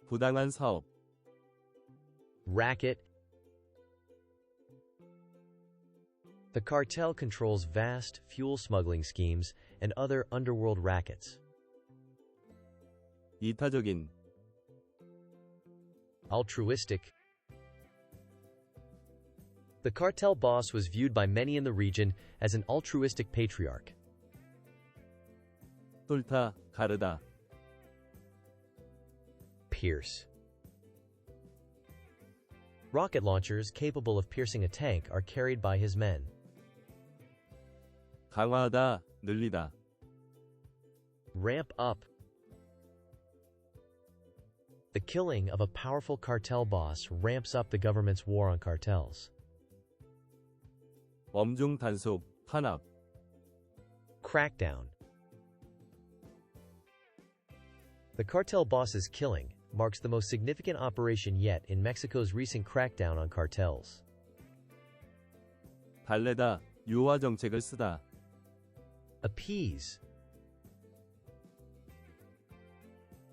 부당한 사업. Racket. The cartel controls vast fuel-smuggling schemes and other underworld rackets. 이타적인. Altruistic. The cartel boss was viewed by many in the region as an altruistic patriarch. 뚫다, 가르다. pɪrs. Rocket launchers capable of piercing a tank are carried by his men. 강화하다, 늘리다. Ramp up. The killing of a powerful cartel boss ramps up the government's war on cartels. 엄중 단속, 탄압. Crackdown. The cartel boss's killing marks the most significant operation yet in Mexico's recent crackdown on cartels. 달래다, 유화 정책을 쓰다. Appease.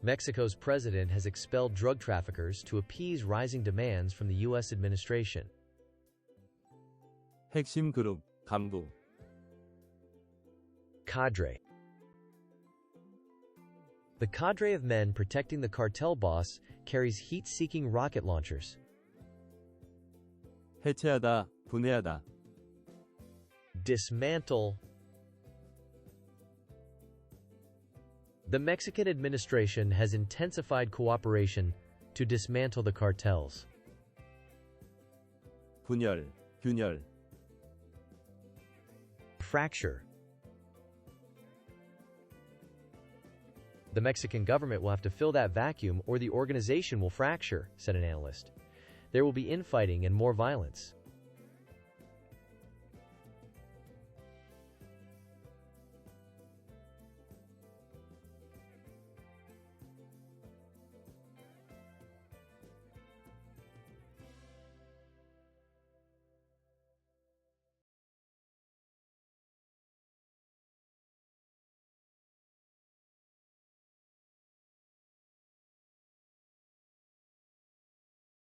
Mexico's president has expelled drug traffickers to appease rising demands from the U.S. administration. 핵심 그룹, 간부. Cadre. The cadre of men protecting the cartel boss carries heat-seeking rocket launchers. 해체하다, 분해하다. Dismantle. The Mexican administration has intensified cooperation to dismantle the cartels. 분열, 균열. Fracture. The Mexican government will have to fill that vacuum or the organization will fracture, said an analyst. There will be infighting and more violence.